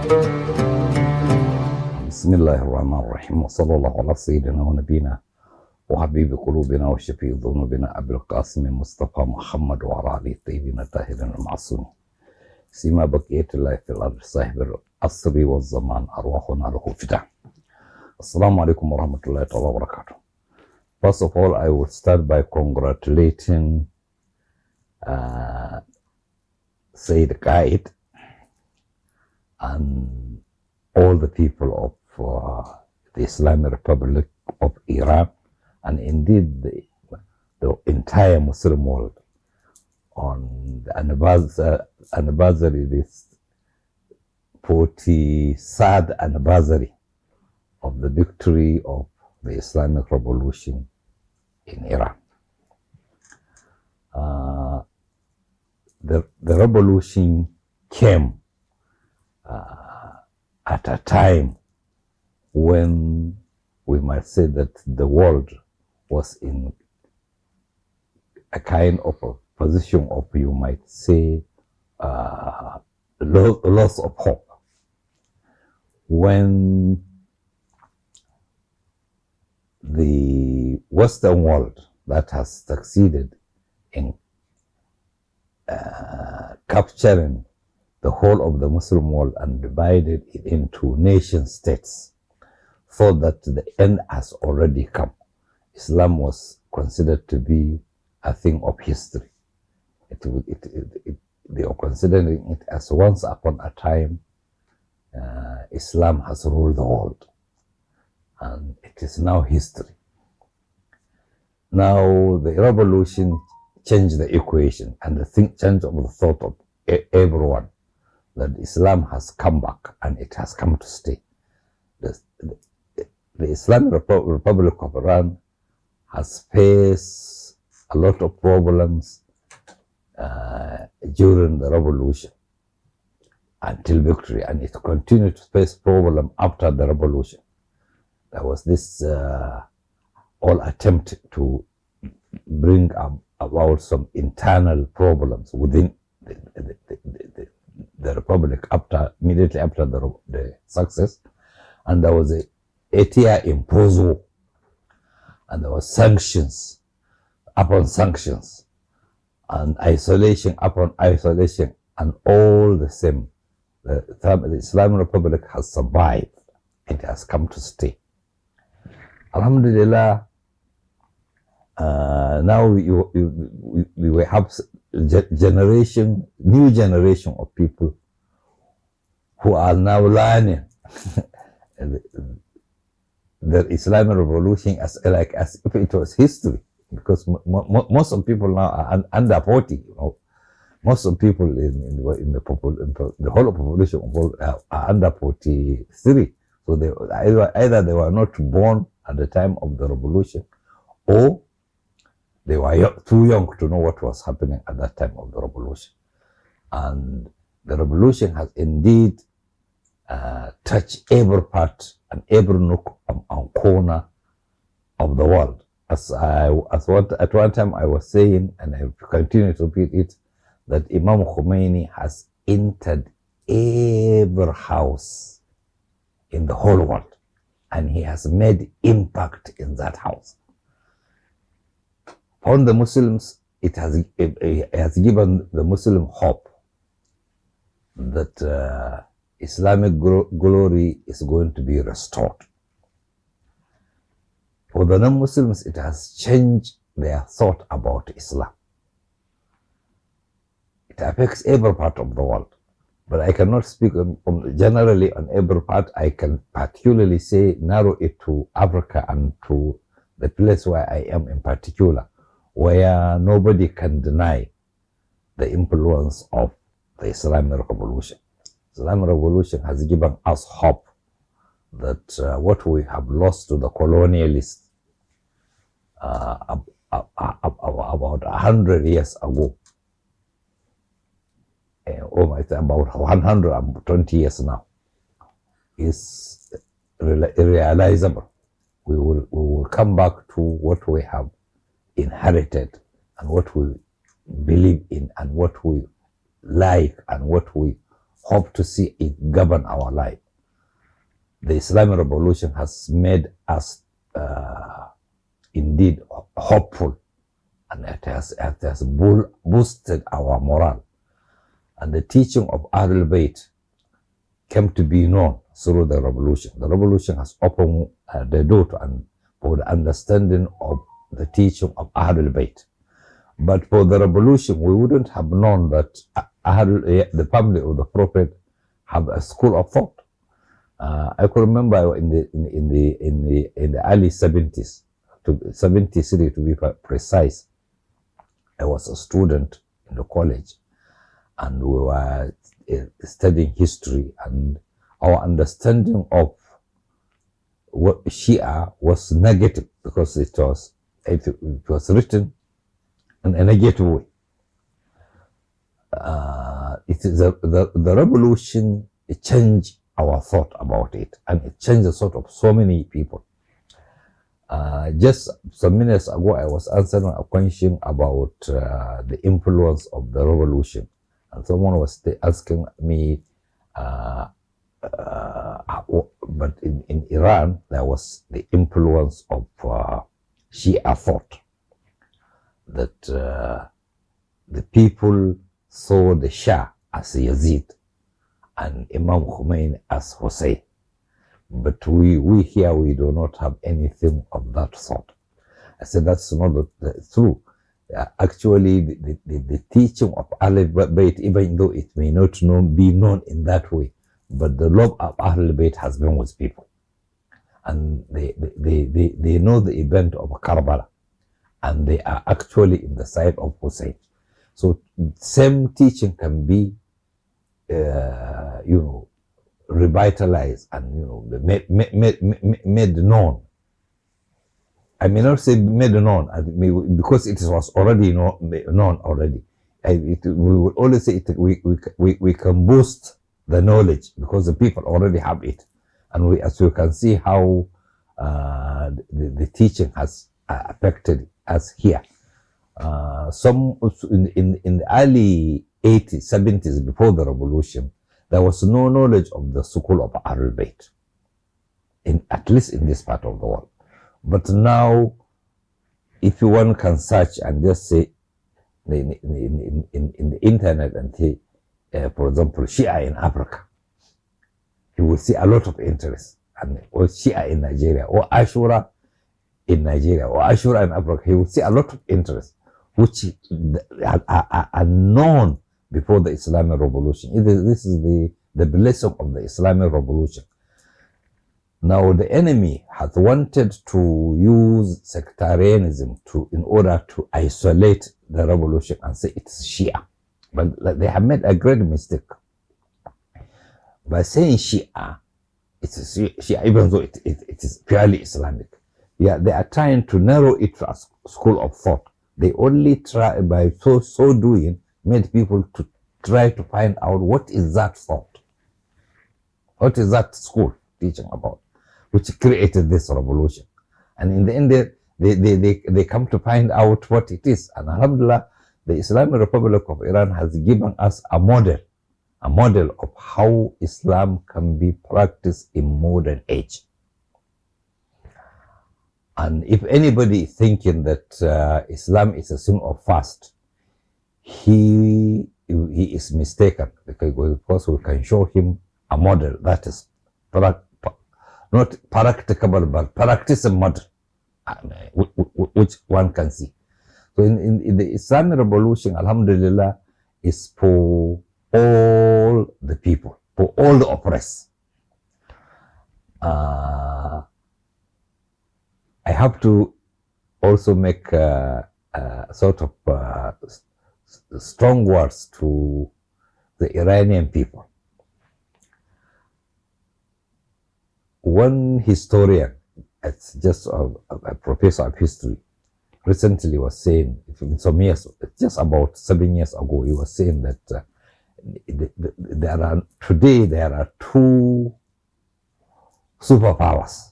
بسم الله الرحمن الرحيم وصلى الله على سيدنا ونبينا وحبيب قلوبنا وشفيع ذنوبنا أبي القاسم مصطفى محمد وعلى آله الطيبين الطاهرين المعصومين سيما بقية الله في الأرض صاحب العصر والزمان أرواحنا له فداء. Assalamu alaikum wa rahmatullahi wa barakatuh. First of all, I will start by congratulating Sayyid Qaid and all the people of the Islamic Republic of Iran, and indeed the entire Muslim world, on the anniversary, this 43rd anniversary of the victory of the Islamic Revolution in Iran. The revolution came at a time when we might say that the world was in a kind of a position of, you might say, loss of hope. When the Western world that has succeeded in capturing the whole of the Muslim world and divided it into nation states thought that the end has already come. Islam was considered to be a thing of history. They are considering it as once upon a time Islam has ruled the world, and it is now history. Now the revolution changed the equation, and the change of the thought of everyone that Islam has come back and it has come to stay. The Islamic Republic of Iran has faced a lot of problems during the revolution until victory, and it continued to face problem after the revolution. There was this all attempt to bring about some internal problems within the republic immediately after the success, and there was a 8-year imposed war, and there was sanctions upon sanctions and isolation upon isolation, and all the same the Islamic Republic has survived. It has come to stay. Alhamdulillah. Now we have new generation of people who are now learning the Islamic Revolution as if it was history, because most of people now are under 40. You know, most of people in the whole of population of world are under 43. So they either they were not born at the time of the revolution, or they were too young to know what was happening at that time of the revolution. And the revolution has indeed touched every part and every nook and corner of the world. At one time I was saying, and I continue to repeat it, that Imam Khomeini has entered every house in the whole world, and he has made impact in that house. On the Muslims, it has given the Muslim hope that Islamic glory is going to be restored. For the non-Muslims, it has changed their thought about Islam. It affects every part of the world, but I cannot speak generally on every part. I can particularly say, narrow it to Africa and to the place where I am in particular, where nobody can deny the influence of the Islamic Revolution. The Islamic Revolution has given us hope that what we have lost to the colonialists about 100 years ago, about 120 years now, is realizable. We will come back to what we have inherited and what we believe in and what we like and what we hope to see it govern our life. The Islamic Revolution has made us indeed hopeful, and it has boosted our morale. And the teaching of Ahlul Bayt came to be known through the revolution. The revolution has opened the door for the understanding of the teaching of Ahlul Bayt. But for the revolution, we wouldn't have known that the family of the Prophet have a school of thought. I could remember in the early 70s, 73 to be precise, I was a student in the college, and we were studying history, and our understanding of what Shia was negative, because it was written in a negative way. It is the revolution, it changed our thought about it, and it changed the thought of so many people. Just some minutes ago, I was answering a question about the influence of the revolution, and someone was asking me, but in Iran, there was the influence of Shia thought, that the people saw the Shah as Yazid and Imam Khomeini as Hussein. But we here, we do not have anything of that sort. I said, that's not true. Actually, the teaching of Ahlul Bayt, even though it may not be known in that way, but the love of Ahlul Bayt has been with people. And they know the event of Karbala, and they are actually in the side of Hussein. So same teaching can be, revitalized and made known. I may not say made known, because it was already known already. We would always say we can boost the knowledge because the people already have it, and as you can see how the teaching has affected us here. Some in the early 80s, 70s, before the revolution, there was no knowledge of the school of Ahlul Bayt, at least in this part of the world. But now, if one can search and just say in the internet and say, for example, Shia in Africa, you will see a lot of interest, or Shia in Nigeria, or Ashura in Nigeria, or Ashura in Africa. You will see a lot of interest, which are known before the Islamic Revolution. This is the blessing of the Islamic Revolution. Now the enemy has wanted to use sectarianism in order to isolate the revolution and say it's Shia. But they have made a great mistake. By saying Shia, it's Shia, even though it is purely Islamic. Yeah, they are trying to narrow it to a school of thought. They only try, by so doing, made people to try to find out what is that thought, what is that school teaching about, which created this revolution. And in the end, they come to find out what it is. And alhamdulillah, the Islamic Republic of Iran has given us a model of how Islam can be practiced in modern age. And if anybody is thinking that Islam is a sin of fast, he is mistaken, because we can show him a model that is not practicable, but practicable model, which one can see. So in the Islamic Revolution, alhamdulillah, is for all the people, for all the oppressed. I have to also make sort of strong words to the Iranian people. One historian, it's just a professor of history, recently was saying, some years, just about 7 years ago, he was saying that today there are two superpowers: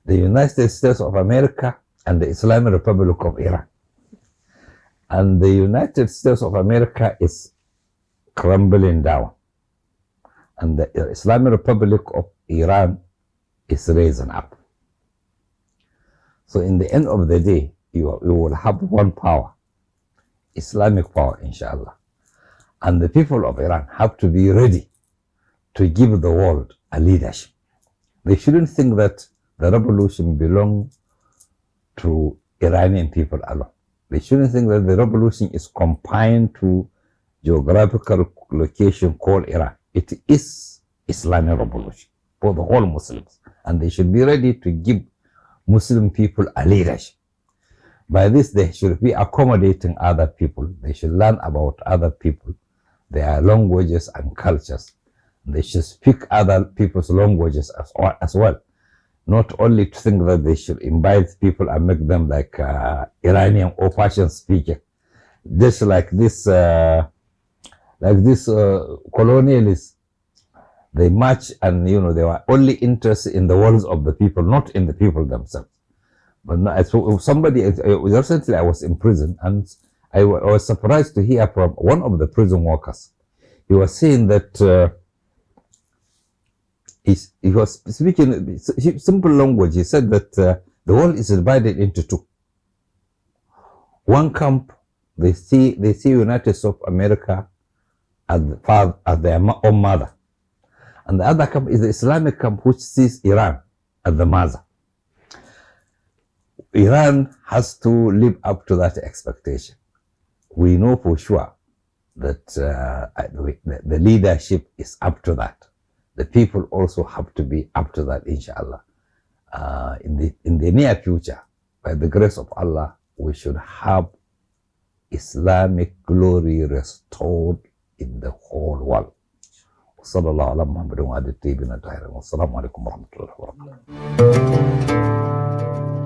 the United States of America and the Islamic Republic of Iran. And the United States of America is crumbling down. And the Islamic Republic of Iran is raising up. So in the end of the day, you will have one power, Islamic power, inshallah. And the people of Iran have to be ready to give the world a leadership. They shouldn't think that the revolution belongs to Iranian people alone. They shouldn't think that the revolution is confined to geographical location called Iran. It is Islamic revolution for the whole Muslims. And they should be ready to give Muslim people a leadership. By this, they should be accommodating other people. They should learn about other people, their languages and cultures. They should speak other people's languages as well. Not only to think that they should invite people and make them like Iranian or Persian speaker. Just like this colonialists, they march and, you know, they were only interested in the words of the people, not in the people themselves. But no, so somebody, recently I was in prison, and I was surprised to hear from one of the prison workers. He was saying that he was speaking simple language. He said that the world is divided into two. One camp, they see United States of America as their own mother. And the other camp is the Islamic camp, which sees Iran as the mother. Iran has to live up to that expectation. We know for sure that the leadership is up to that. The people also have to be up to that, inshallah. In the near future, by the grace of Allah, we should have Islamic glory restored in the whole world. صلى الله على محمد وعلى آله الطيبين الطاهرين والسلام عليكم ورحمة الله وبركاته.